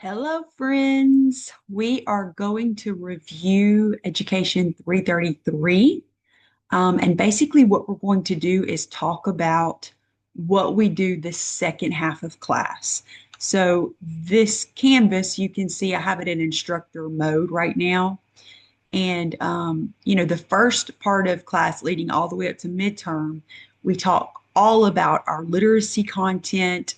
Hello, friends. We are going to review Education 333. And basically, what we're going to do is talk about what we do the second half of class. So, this Canvas, you can see I have it in instructor mode right now. And, the first part of class leading all the way up to midterm, we talk all about our literacy content,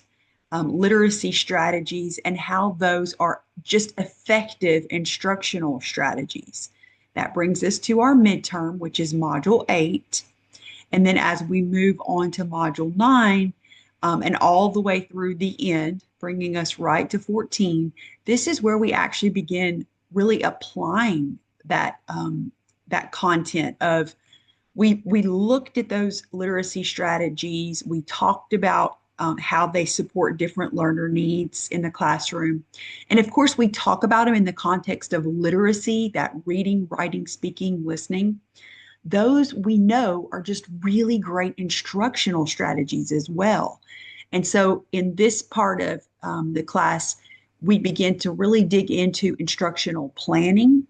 literacy strategies, and how those are just effective instructional strategies. That brings us to our midterm, which is Module 8. And then as we move on to Module 9, and all the way through the end, bringing us right to 14, this is where we actually begin really applying that content of we looked at those literacy strategies. We talked about how they support different learner needs in the classroom. And of course, we talk about them in the context of literacy, that reading, writing, speaking, listening. Those we know are just really great instructional strategies as well. And so in this part of the class, we begin to really dig into instructional planning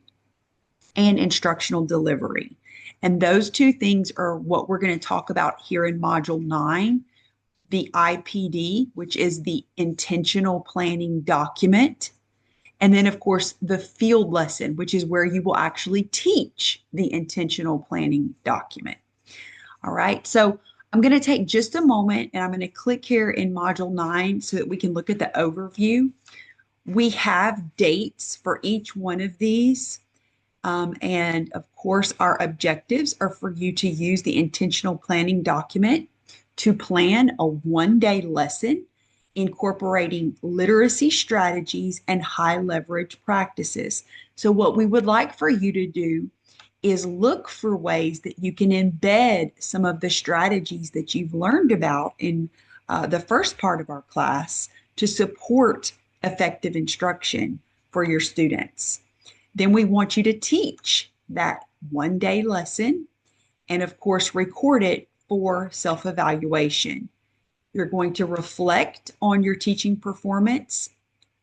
and instructional delivery. And those two things are what we're going to talk about here in Module 9, the IPD, which is the intentional planning document. And then, of course, the field lesson, which is where you will actually teach the intentional planning document. All right, so I'm going to take just a moment and I'm going to click here in Module 9 so that we can look at the overview. We have dates for each one of these. And of course, our objectives are for you to use the intentional planning document to plan a one-day lesson incorporating literacy strategies and high leverage practices. So what we would like for you to do is look for ways that you can embed some of the strategies that you've learned about in the first part of our class to support effective instruction for your students. Then we want you to teach that one-day lesson and, of course, record it for self-evaluation. You're going to reflect on your teaching performance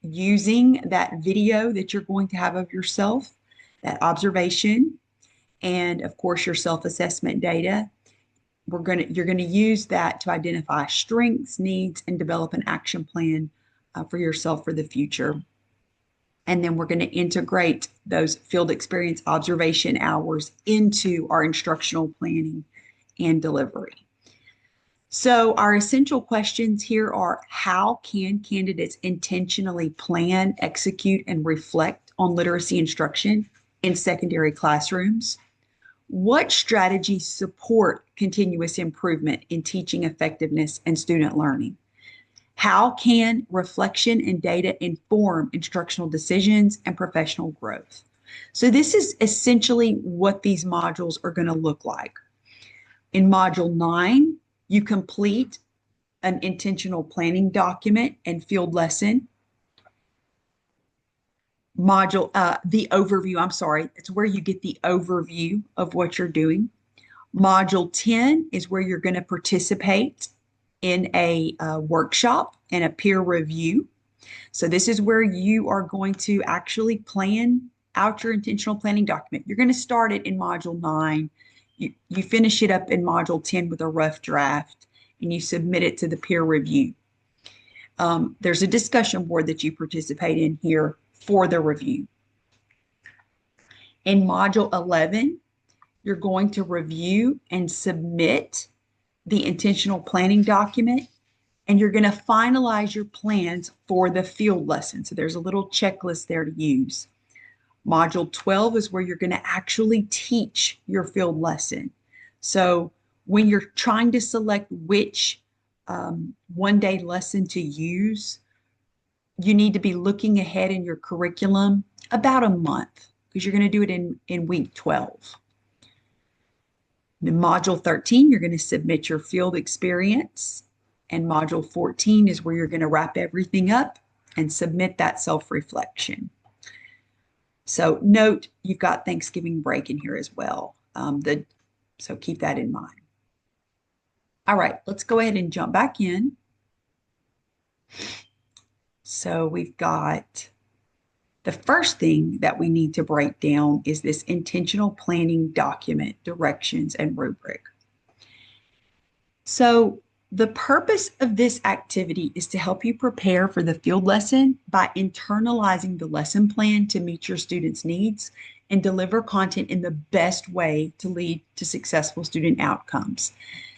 using that video that you're going to have of yourself, that observation, and, of course, your self-assessment data. You're going to use that to identify strengths, needs, and develop an action plan for yourself for the future. And then we're going to integrate those field experience observation hours into our instructional planning and delivery. So our essential questions here are: how can candidates intentionally plan, execute, and reflect on literacy instruction in secondary classrooms? What strategies support continuous improvement in teaching effectiveness and student learning? How can reflection and data inform instructional decisions and professional growth? So this is essentially what these modules are going to look like. In Module 9, you complete an intentional planning document and field lesson. The overview, I'm sorry, it's where you get the overview of what you're doing. Module 10 is where you're going to participate in a workshop and a peer review. So this is where you are going to actually plan out your intentional planning document. You're going to start it in Module 9. You finish it up in Module 10 with a rough draft, and you submit it to the peer review. There's a discussion board that you participate in here for the review. In Module 11, you're going to review and submit the intentional planning document, and you're going to finalize your plans for the field lesson. So there's a little checklist there to use. Module 12 is where you're going to actually teach your field lesson. So when you're trying to select which one-day lesson to use, you need to be looking ahead in your curriculum about a month, because you're going to do it in week 12. In Module 13, you're going to submit your field experience. And Module 14 is where you're going to wrap everything up and submit that self-reflection. So note, you've got Thanksgiving break in here as well. So keep that in mind. All right, let's go ahead and jump back in. So we've got The first thing that we need to break down is this intentional planning document, directions, and rubric. So, the purpose of this activity is to help you prepare for the field lesson by internalizing the lesson plan to meet your students' needs and deliver content in the best way to lead to successful student outcomes.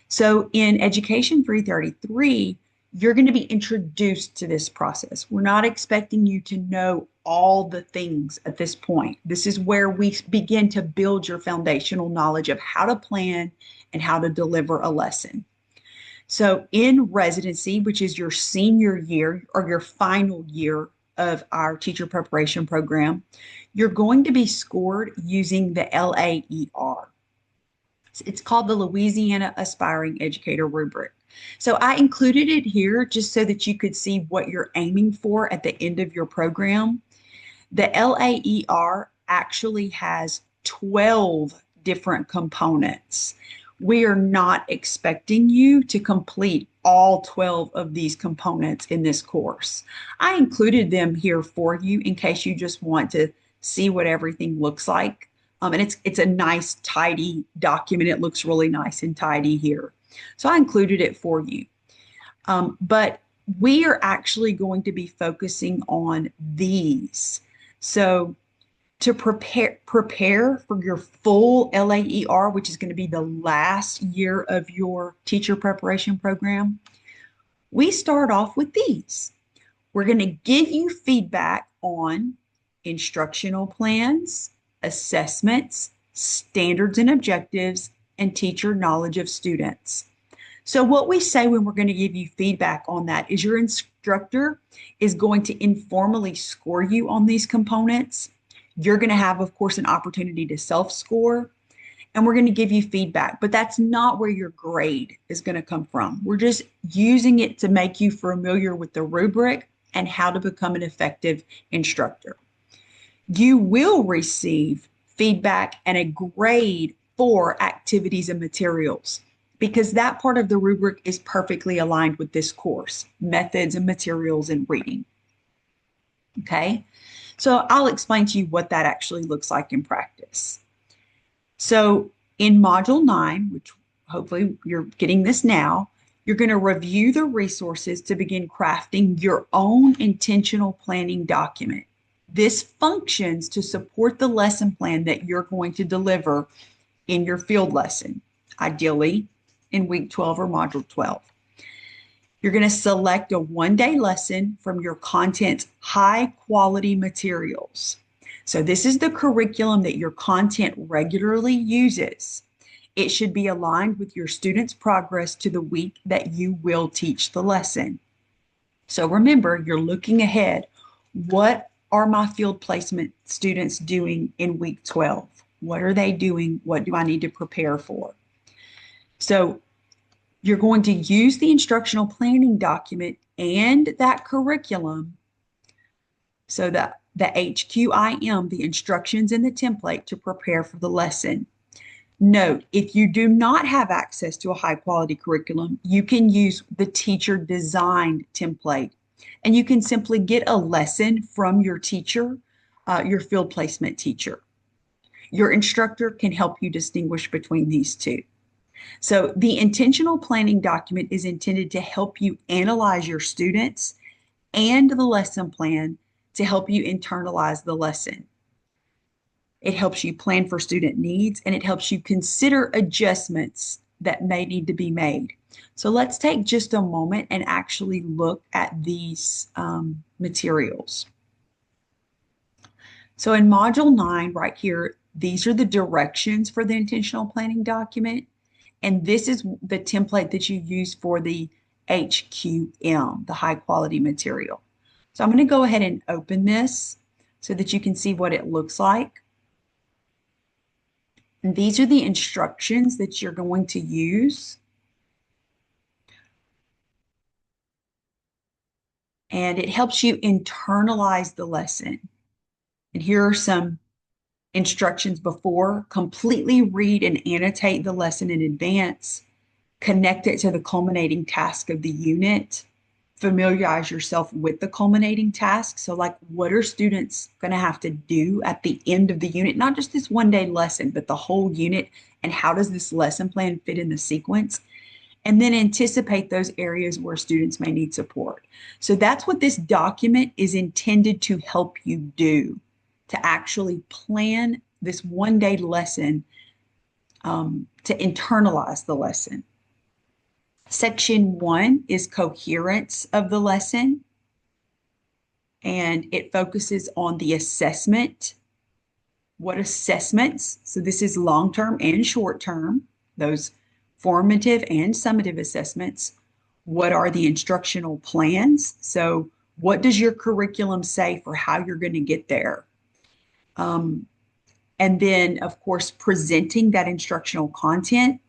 So, in Education 333, you're going to be introduced to this process. We're not expecting you to know all the things at this point. This is where we begin to build your foundational knowledge of how to plan and how to deliver a lesson. So, in residency, which is your senior year or your final year of our teacher preparation program, you're going to be scored using the LAER. It's called the Louisiana Aspiring Educator Rubric. So I included it here just so that you could see what you're aiming for at the end of your program. The LAER actually has 12 different components. We are not expecting you to complete all 12 of these components in this course. I included them here for you in case you just want to see what everything looks like. And it's a nice, tidy document. It looks really nice and tidy here. So I included it for you. But we are actually going to be focusing on these. So to prepare for your full LAER, which is going to be the last year of your teacher preparation program, we start off with these. We're going to give you feedback on instructional plans, assessments, standards and objectives, and teacher knowledge of students. So what we say when we're going to give you feedback on that is your instructor is going to informally score you on these components. You're going to have, of course, an opportunity to self-score, and we're going to give you feedback, but that's not where your grade is going to come from. We're just using it to make you familiar with the rubric and how to become an effective instructor. You will receive feedback and a grade for activities and materials because that part of the rubric is perfectly aligned with this course, methods and materials and reading. Okay, so I'll explain to you what that actually looks like in practice. So in Module 9, which hopefully you're getting this now, you're going to review the resources to begin crafting your own intentional planning document. This functions to support the lesson plan that you're going to deliver in your field lesson, ideally in week 12 or module 12. You're going to select a one-day lesson from your content's high-quality materials. So this is the curriculum that your content regularly uses. It should be aligned with your students' progress to the week that you will teach the lesson. So remember, you're looking ahead. What are my field placement students doing in week 12? What are they doing? What do I need to prepare for? So you're going to use the instructional planning document and that curriculum, so that the HQIM, the instructions and the template to prepare for the lesson. Note, if you do not have access to a high quality curriculum, you can use the teacher designed template. And you can simply get a lesson from your teacher, your field placement teacher. Your instructor can help you distinguish between these two. So the intentional planning document is intended to help you analyze your students and the lesson plan to help you internalize the lesson. It helps you plan for student needs and it helps you consider adjustments that may need to be made. So let's take just a moment and actually look at these materials. So in Module 9, right here, these are the directions for the intentional planning document. And this is the template that you use for the HQM, the high quality material. So I'm going to go ahead and open this so that you can see what it looks like. And these are the instructions that you're going to use. And it helps you internalize the lesson. And here are some instructions before. Completely read and annotate the lesson in advance. Connect it to the culminating task of the unit. familiarize yourself with the culminating task. So, like, what are students going to have to do at the end of the unit? Not just this 1 day lesson, but the whole unit. And how does this lesson plan fit in the sequence? And then anticipate those areas where students may need support. So, that's what this document is intended to help you do, to actually plan this 1 day lesson, to internalize the lesson. Section 1 is coherence of the lesson, and it focuses on the assessment. What assessments? So this is long-term and short-term, those formative and summative assessments. What are the instructional plans? So what does your curriculum say for how you're going to get there? And then, of course, presenting that instructional content.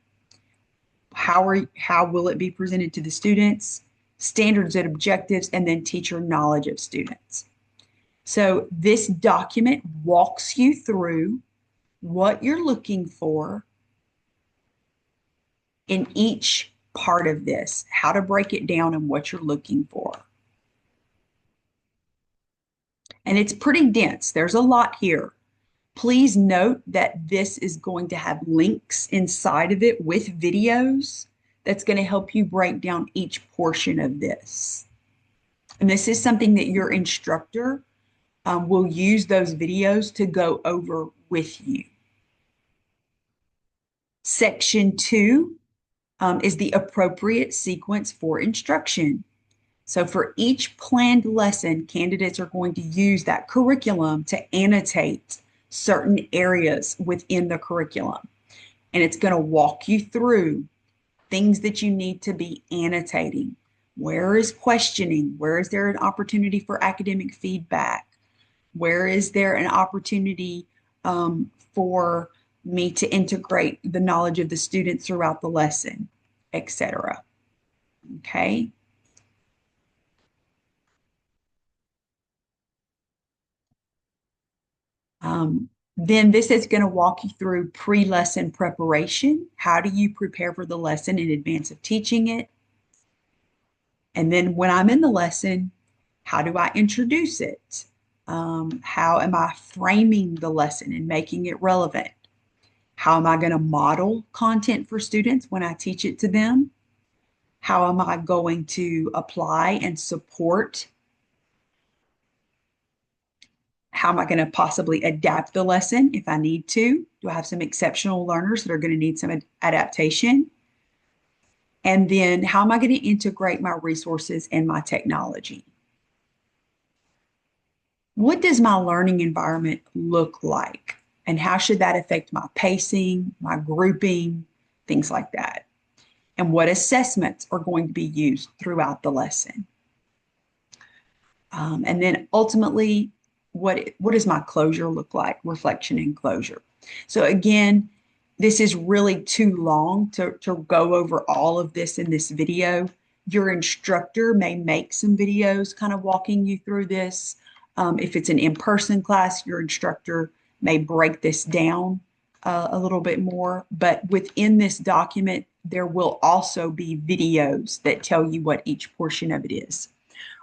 How will it be presented to the students? Standards and objectives, and then teacher knowledge of students. So this document walks you through what you're looking for in each part of this, how to break it down and what you're looking for. And it's pretty dense. There's a lot here. Please note that this is going to have links inside of it with videos that's going to help you break down each portion of this. And this is something that your instructor will use those videos to go over with you. Section 2 is the appropriate sequence for instruction. So for each planned lesson, candidates are going to use that curriculum to annotate certain areas within the curriculum. And it's going to walk you through things that you need to be annotating. Where is questioning? Where is there an opportunity for academic feedback? Where is there an opportunity for me to integrate the knowledge of the student throughout the lesson, etc. Okay. Then this is going to walk you through pre-lesson preparation. How do you prepare for the lesson in advance of teaching it? And then when I'm in the lesson, how do I introduce it? How am I framing the lesson and making it relevant? How am I going to model content for students when I teach it to them? How am I going to apply and support? How am I going to possibly adapt the lesson if I need to? Do I have some exceptional learners that are going to need some adaptation? And then how am I going to integrate my resources and my technology? What does my learning environment look like? And how should that affect my pacing, my grouping, things like that? And what assessments are going to be used throughout the lesson? And then ultimately, what does my closure look like? Reflection and closure. So again, this is really too long to go over all of this in this video. Your instructor may make some videos kind of walking you through this. If it's an in-person class, your instructor may break this down a little bit more. But within this document, there will also be videos that tell you what each portion of it is.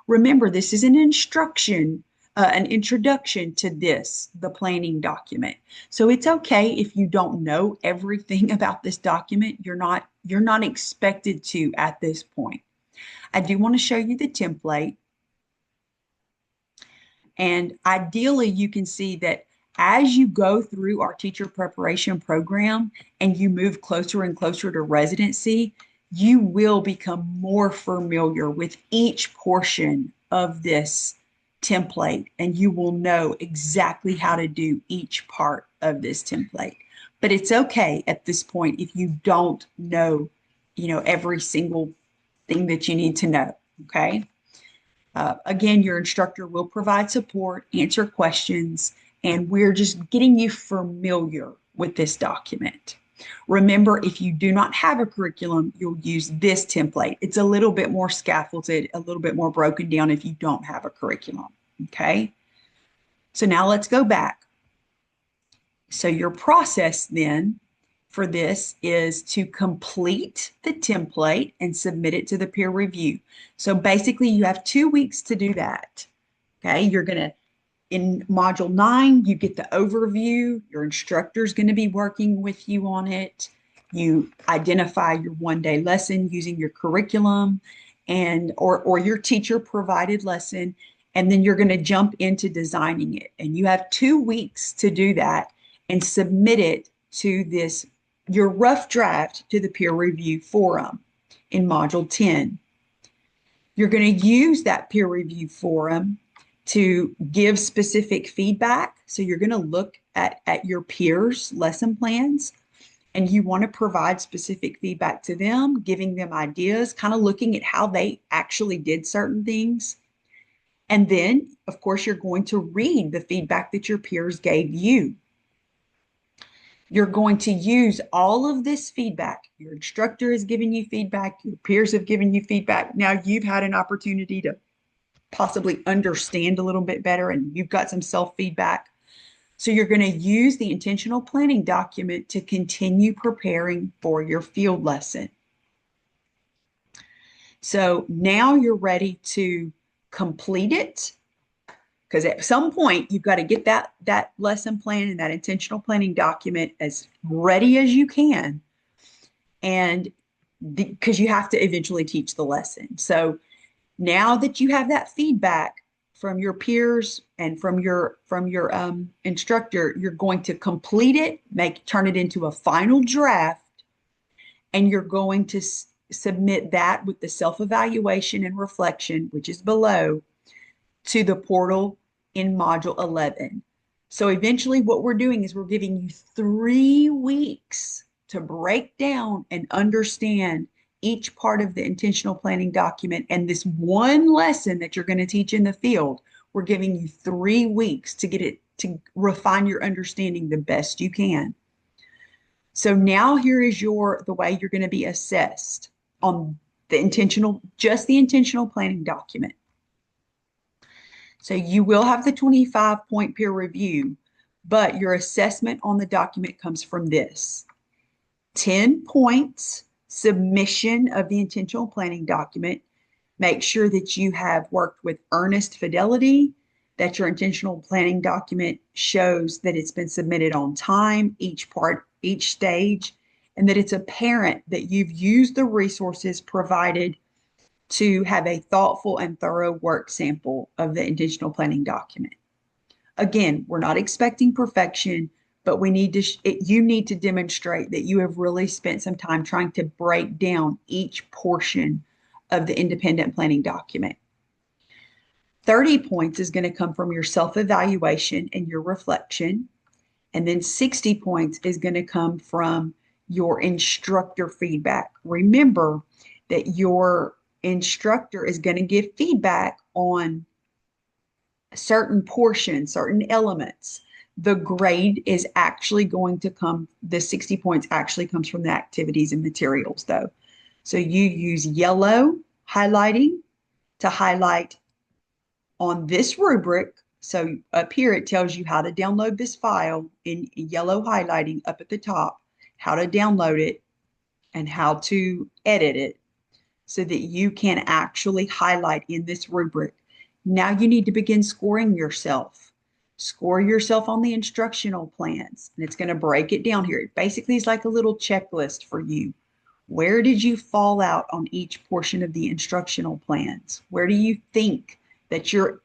Remember, this is an instruction, an introduction to this, the planning document. So it's okay if you don't know everything about this document. You're not expected to at this point. I do want to show you the template. And ideally, you can see that as you go through our teacher preparation program and you move closer and closer to residency, you will become more familiar with each portion of this template, and you will know exactly how to do each part of this template. But it's okay at this point if you don't know, every single thing that you need to know, okay? Again, your instructor will provide support, answer questions, and we're just getting you familiar with this document. Remember, if you do not have a curriculum, you'll use this template. It's a little bit more scaffolded, a little bit more broken down if you don't have a curriculum, okay? So now let's go back. So your process then for this is to complete the template and submit it to the peer review. So basically, you have 2 weeks to do that. Okay, you're going to, in Module 9, you get the overview. Your instructor is going to be working with you on it. You identify your one-day lesson using your curriculum or your teacher provided lesson, and then you're going to jump into designing it. And you have 2 weeks to do that and submit it to your rough draft to the peer review forum in Module 10. You're going to use that peer review forum to give specific feedback. So you're going to look at your peers' lesson plans, and you want to provide specific feedback to them, giving them ideas, kind of looking at how they actually did certain things. And then, of course, you're going to read the feedback that your peers gave you. You're going to use all of this feedback. Your instructor has given you feedback. Your peers have given you feedback. Now you've had an opportunity to possibly understand a little bit better, and you've got some self-feedback. So you're going to use the intentional planning document to continue preparing for your field lesson. So now you're ready to complete it, because at some point you've got to get that lesson plan and that intentional planning document as ready as you can, and because you have to eventually teach the lesson. So now that you have that feedback from your peers and from your instructor, you're going to complete it, turn it into a final draft, and you're going to submit that with the self-evaluation and reflection, which is below, to the portal in Module 11. So eventually what we're doing is we're giving you 3 weeks to break down and understand each part of the intentional planning document. And this one lesson that you're going to teach in the field, we're giving you 3 weeks to get it, to refine your understanding the best you can. So now here is the way you're going to be assessed on just the intentional planning document. So you will have the 25-point peer review, but your assessment on the document comes from this: 10 points, submission of the intentional planning document. Make sure that you have worked with earnest fidelity, that your intentional planning document shows that it's been submitted on time, each stage, and that it's apparent that you've used the resources provided to have a thoughtful and thorough work sample of the intentional planning document. Again, we're not expecting perfection, but you need to demonstrate that you have really spent some time trying to break down each portion of the independent planning document. 30 points is going to come from your self-evaluation and your reflection. And then 60 points is going to come from your instructor feedback. Remember that your instructor is going to give feedback on certain portions, certain elements. The grade is actually going to come, the 60 points actually comes from the activities and materials though. So you use yellow highlighting to highlight on this rubric. So up here, it tells you how to download this file in yellow highlighting up at the top, how to download it and how to edit it so that you can actually highlight in this rubric. Now you need to begin scoring yourself. Score yourself on the instructional plans, and it's going to break it down here. It basically is like a little checklist for you. Where did you fall out on each portion of the instructional plans? Where do you think that your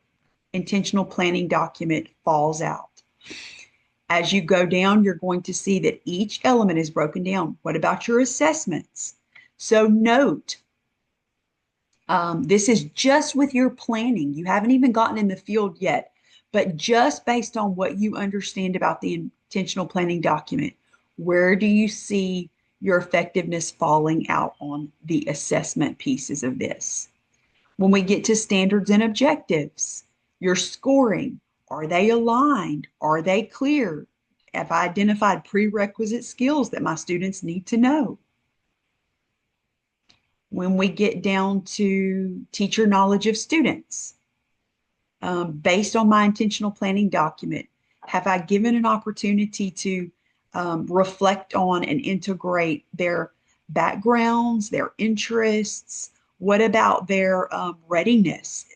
intentional planning document falls out? As you go down, you're going to see that each element is broken down. What about your assessments? So note, this is just with your planning. You haven't even gotten in the field yet, but just based on what you understand about the intentional planning document, where do you see your effectiveness falling out on the assessment pieces of this? When we get to standards and objectives, your scoring, are they aligned? Are they clear? Have I identified prerequisite skills that my students need to know? When we get down to teacher knowledge of students, based on my intentional planning document, have I given an opportunity to reflect on and integrate their backgrounds, their interests. What about their readiness?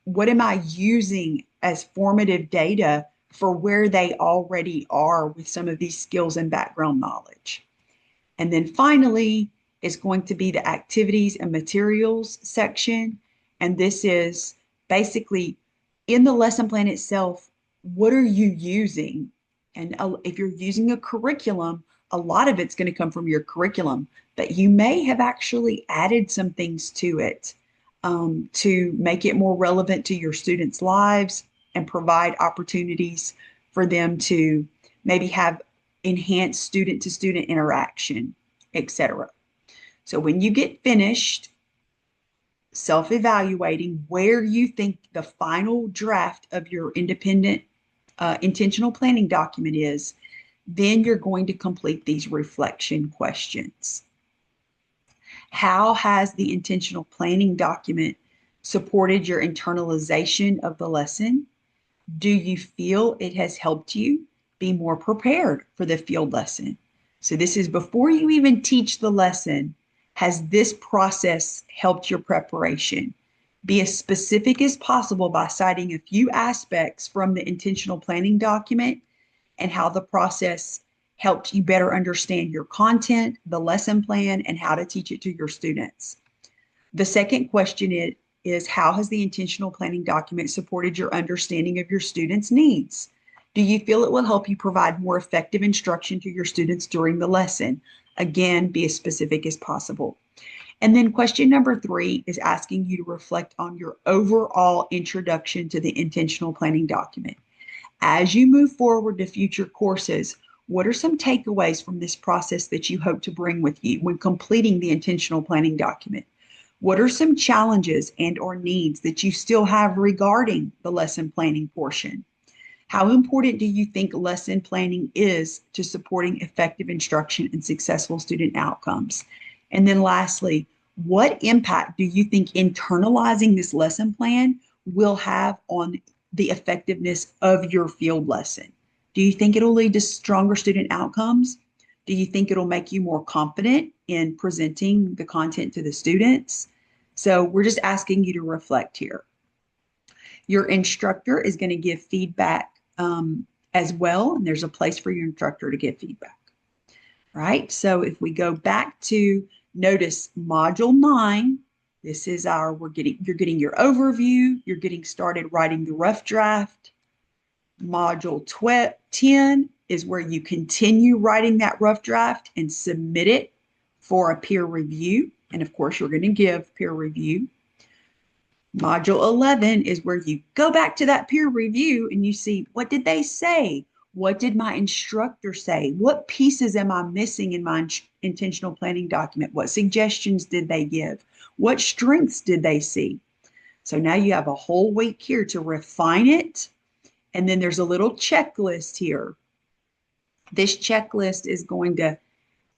What am I using as formative data for where they already are with some of these skills and background knowledge? And then finally is going to be the activities and materials section. And this is basically in the lesson plan itself, what are you using? And if you're using a curriculum, a lot of it's going to come from your curriculum, but you may have actually added some things to it to make it more relevant to your students' lives and provide opportunities for them to maybe have enhanced student to student interaction, etc. So when you get finished self-evaluating where you think the final draft of your independent intentional planning document is, then you're going to complete these reflection questions. How has the intentional planning document supported your internalization of the lesson? Do you feel it has helped you be more prepared for the field lesson? So this is before you even teach the lesson. Has this process helped your preparation? Be as specific as possible by citing a few aspects from the intentional planning document and how the process helped you better understand your content, the lesson plan, and how to teach it to your students. The second question is how has the intentional planning document supported your understanding of your students' needs? Do you feel it will help you provide more effective instruction to your students during the lesson? Again, be as specific as possible. And then question number 3 is asking you to reflect on your overall introduction to the intentional planning document. As you move forward to future courses, what are some takeaways from this process that you hope to bring with you when completing the intentional planning document? What are some challenges and or needs that you still have regarding the lesson planning portion? How important do you think lesson planning is to supporting effective instruction and successful student outcomes? And then lastly, what impact do you think internalizing this lesson plan will have on the effectiveness of your field lesson? Do you think it'll lead to stronger student outcomes? Do you think it'll make you more confident in presenting the content to the students? So we're just asking you to reflect here. Your instructor is going to give feedback as well, and there's a place for your instructor to give feedback. Right? So if we go back to notice module 9, this is you're getting your overview, you're getting started writing the rough draft. Module 10 is where you continue writing that rough draft and submit it for a peer review. And of course, you're going to give peer review. Module 11 is where you go back to that peer review and you see, what did they say? What did my instructor say? What pieces am I missing in my intentional planning document? What suggestions did they give? What strengths did they see? So now you have a whole week here to refine it. And then there's a little checklist here. This checklist is going to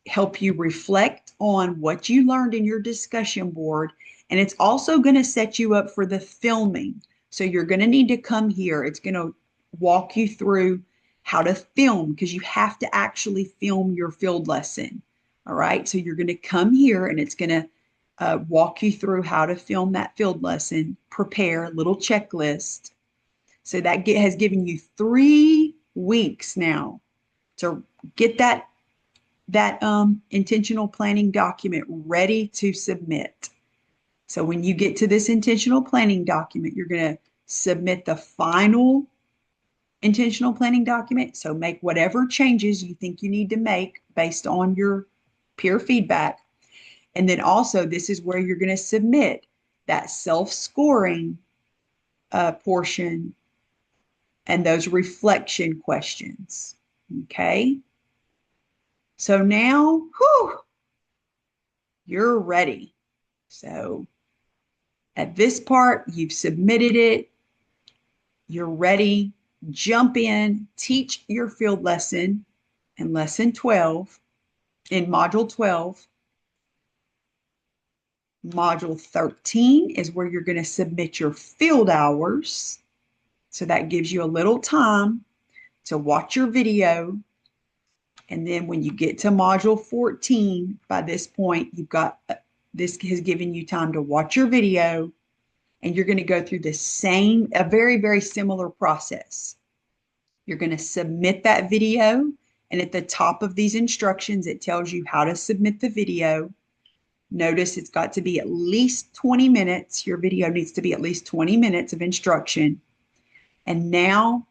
help you reflect on what you learned in your discussion board. And it's also going to set you up for the filming. So you're going to need to come here. It's going to walk you through how to film because you have to actually film your field lesson. All right. So you're going to come here and it's going to walk you through how to film that field lesson, prepare a little checklist. So that has given you 3 weeks now to get that intentional planning document ready to submit. So when you get to this intentional planning document, you're going to submit the final intentional planning document. So make whatever changes you think you need to make based on your peer feedback. And then also this is where you're going to submit that self-scoring portion and those reflection questions. Okay. So now, you're ready. So at this part, you've submitted it. You're ready. Jump in, teach your field lesson in lesson 12, in module 12. Module 13 is where you're going to submit your field hours. So that gives you a little time to watch your video, And then when you get to module 14, by this point, you've got, this has given you time to watch your video, and you're going to go through the same, a very, very similar process. You're going to submit that video, and at the top of these instructions, it tells you how to submit the video. Notice it's got to be at least 20 minutes. Your video needs to be at least 20 minutes of instruction. And now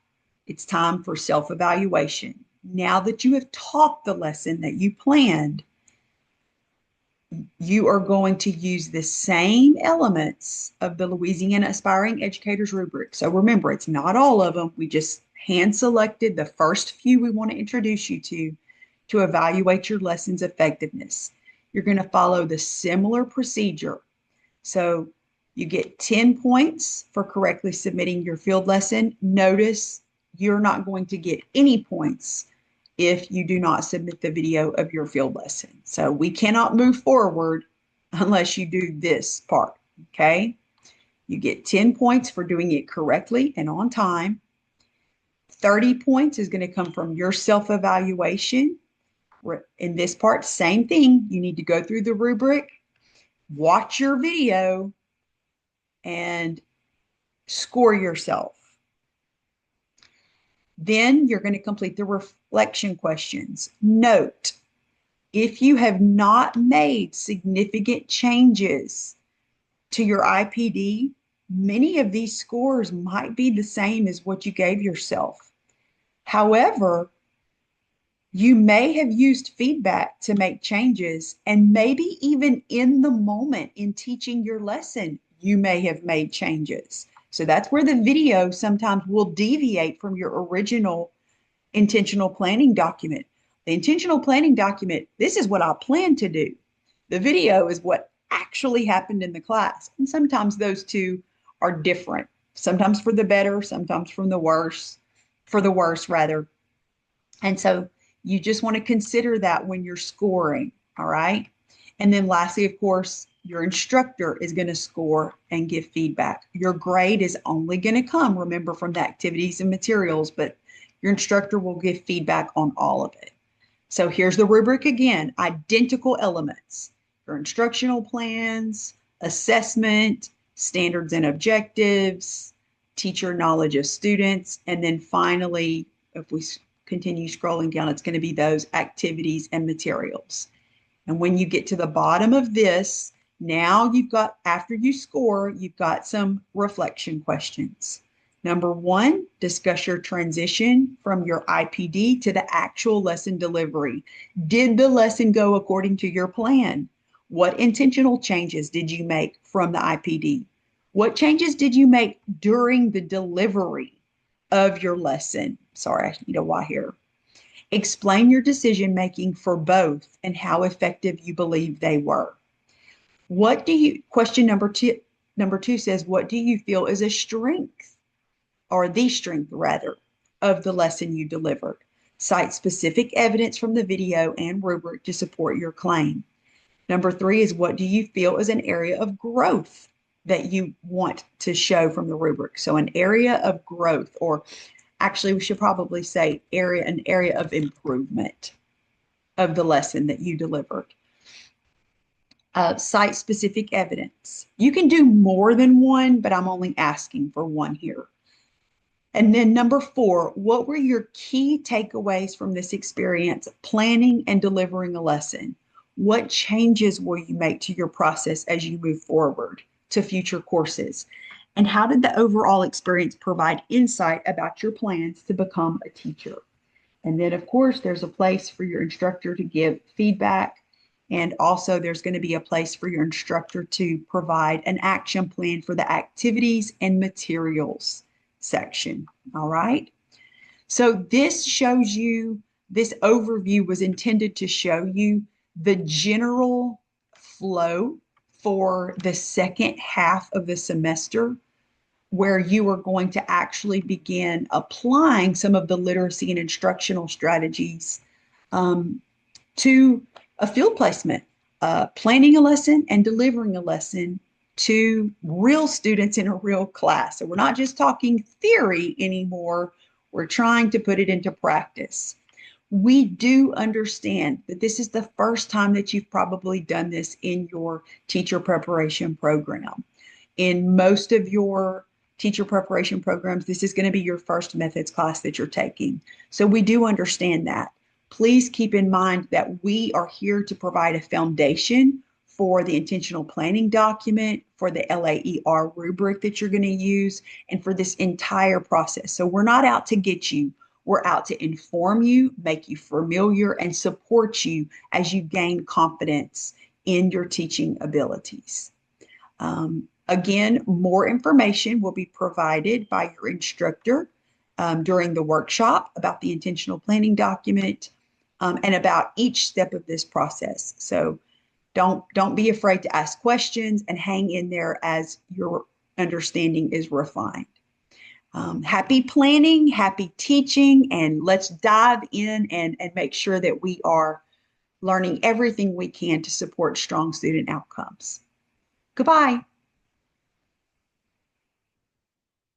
it's time for self-evaluation. Now that you have taught the lesson that you planned, you are going to use the same elements of the Louisiana Aspiring Educators rubric. So remember, it's not all of them. We just hand selected the first few we want to introduce you to evaluate your lesson's effectiveness. You're going to follow the similar procedure. So you get 10 points for correctly submitting your field lesson. Notice you're not going to get any points if you do not submit the video of your field lesson. So we cannot move forward unless you do this part, okay? You get 10 points for doing it correctly and on time. 30 points is going to come from your self-evaluation. In this part, same thing. You need to go through the rubric, watch your video, and score yourself. Then you're going to complete the reflection questions. Note, if you have not made significant changes to your IPD, many of these scores might be the same as what you gave yourself. However, you may have used feedback to make changes, and maybe even in the moment in teaching your lesson, you may have made changes. So that's where the video sometimes will deviate from your original intentional planning document. The intentional planning document, this is what I plan to do. The video is what actually happened in the class. And sometimes those two are different, sometimes for the better, sometimes from the worse, for the worse rather. And so you just want to consider that when you're scoring, all right? And then lastly, of course, your instructor is going to score and give feedback. Your grade is only going to come, remember, from the activities and materials, but your instructor will give feedback on all of it. So here's the rubric again, identical elements, your instructional plans, assessment, standards and objectives, teacher knowledge of students, and then finally, if we continue scrolling down, it's going to be those activities and materials. And when you get to the bottom of this, now you've got, after you score, you've got some reflection questions. Number one, discuss your transition from your IPD to the actual lesson delivery. Did the lesson go according to your plan? What intentional changes did you make from the IPD? What changes did you make during the delivery of your lesson? Sorry, I need a Y here. Explain your decision making for both and how effective you believe they were. Question number two says, what do you feel is a strength, or the strength rather, of the lesson you delivered? Cite specific evidence from the video and rubric to support your claim. Number three is, what do you feel is an area of growth that you want to show from the rubric? So an area of growth, or actually we should probably say an area of improvement of the lesson that you delivered. Cite specific evidence. You can do more than one, but I'm only asking for one here. And then number four, what were your key takeaways from this experience planning and delivering a lesson? What changes will you make to your process as you move forward to future courses? And how did the overall experience provide insight about your plans to become a teacher? And then, of course, there's a place for your instructor to give feedback. And also there's going to be a place for your instructor to provide an action plan for the activities and materials section. All right. So this shows you, this overview was intended to show you the general flow for the second half of the semester, where you are going to actually begin applying some of the literacy and instructional strategies to a field placement, planning a lesson and delivering a lesson to real students in a real class. So we're not just talking theory anymore. We're trying to put it into practice. We do understand that this is the first time that you've probably done this in your teacher preparation program. In most of your teacher preparation programs, this is going to be your first methods class that you're taking. So we do understand that. Please keep in mind that we are here to provide a foundation for the intentional planning document, for the LAER rubric that you're going to use, and for this entire process. So we're not out to get you. We're out to inform you, make you familiar, and support you as you gain confidence in your teaching abilities. Again, more information will be provided by your instructor during the workshop about the intentional planning document and about each step of this process. So don't be afraid to ask questions and hang in there as your understanding is refined. Happy planning, happy teaching, and let's dive in and make sure that we are learning everything we can to support strong student outcomes. Goodbye.